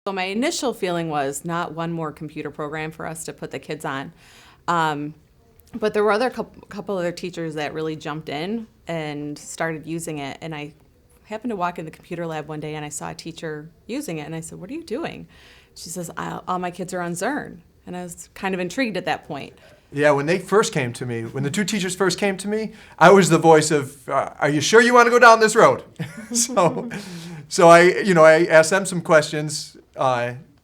So my initial feeling was not one more computer program for us to put the kids on. But there were couple other teachers that really jumped in and started using it. And I happened to walk in the computer lab one day and I saw a teacher using it. And I said, "What are you doing?" She says, "All my kids are on Zearn." And I was kind of intrigued at that point. Yeah, when they first came to me, when the two teachers first came to me, I was the voice of, "Are you sure you want to go down this road?" so I asked them some questions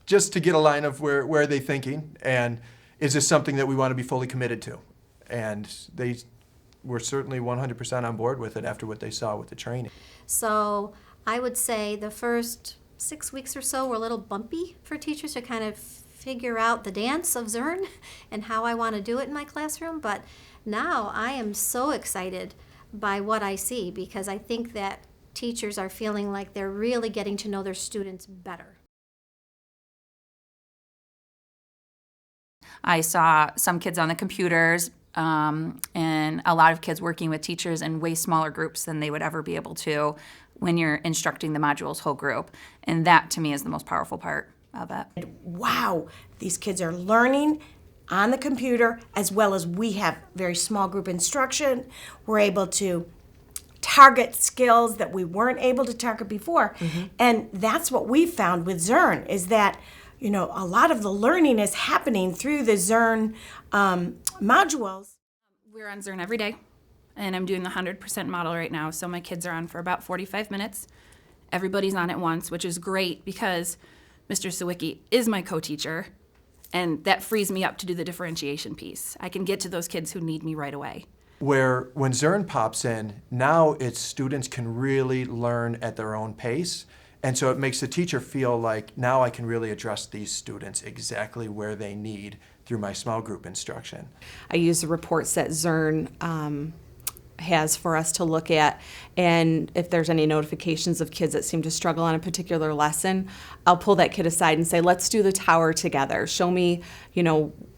just to get a line of where are they thinking, and is this something that we want to be fully committed to? And they were certainly 100% on board with it after what they saw with the training. So I would say the first 6 weeks or so were a little bumpy for teachers to kind of figure out the dance of Zearn and how I want to do it in my classroom. But now I am so excited by what I see, because I think that teachers are feeling like they're really getting to know their students better. I saw some kids on the computers and a lot of kids working with teachers in way smaller groups than they would ever be able to when you're instructing the modules whole group. And that, to me, is the most powerful part of it. Wow, these kids are learning on the computer, as well as we have very small group instruction. We're able to target skills that we weren't able to target before. And that's what we found with Zearn, is that a lot of the learning is happening through the Zearn modules. We're on Zearn every day, and I'm doing the 100% model right now, so my kids are on for about 45 minutes. Everybody's on at once, which is great because Mr. Sawicki is my co-teacher, and that frees me up to do the differentiation piece. I can get to those kids who need me right away. Where when Zearn pops in, now its students can really learn at their own pace. And so it makes the teacher feel like, now I can really address these students exactly where they need through my small group instruction. I use the reports that Zearn has for us to look at, and if there's any notifications of kids that seem to struggle on a particular lesson, I'll pull that kid aside and say, "Let's do the tower together. Show me,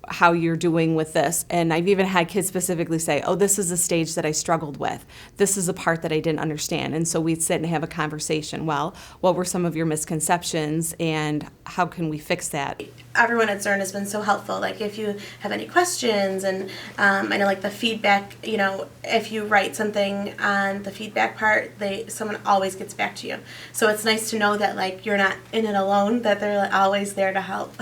how you're doing with this." And I've even had kids specifically say, "Oh, this is a stage that I struggled with. This is a part that I didn't understand." And so we'd sit and have a conversation. Well, what were some of your misconceptions and how can we fix that? Everyone at Zearn has been so helpful. Like, if you have any questions, and I know, like, the feedback, if you write something on the feedback part, someone always gets back to you. So it's nice to know that, like, you're not in it alone, that they're always there to help.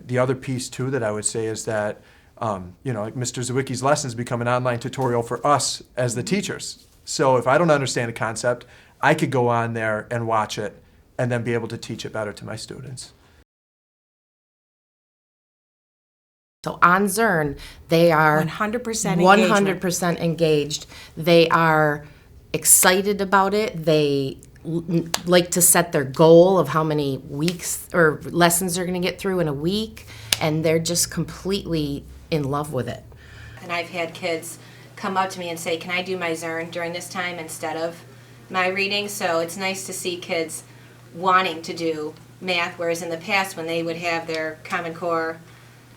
The other piece, too, that I would say is that, like Mr. Zawicki's lessons become an online tutorial for us as the teachers. So if I don't understand a concept, I could go on there and watch it and then be able to teach it better to my students. So on Zearn, they are 100% engaged. They are excited about it. They like to set their goal of how many weeks or lessons they're going to get through in a week, and they're just completely in love with it. And I've had kids come up to me and say, "Can I do my Zearn during this time instead of my reading?" So it's nice to see kids wanting to do math, whereas in the past when they would have their Common Core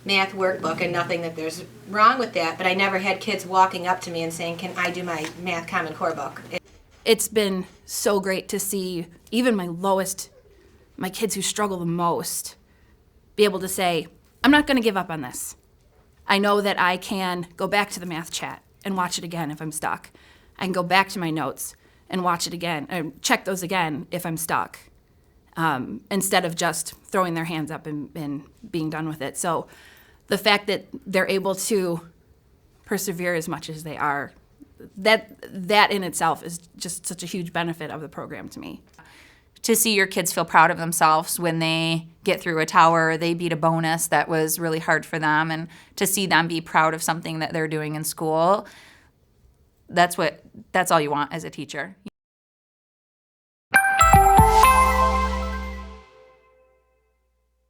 math workbook, and nothing that there's wrong with that, but I never had kids walking up to me and saying, "Can I do my math Common Core book?" It's been so great to see even my kids who struggle the most, be able to say, "I'm not going to give up on this. I know that I can go back to the math chat and watch it again if I'm stuck. I can go back to my notes and watch it again, and check those again if I'm stuck," instead of just throwing their hands up and being done with it. So the fact that they're able to persevere as much as they are, that in itself is just such a huge benefit of the program to me. To see your kids feel proud of themselves when they get through a tower, they beat a bonus that was really hard for them, and to see them be proud of something that they're doing in school, that's all you want as a teacher.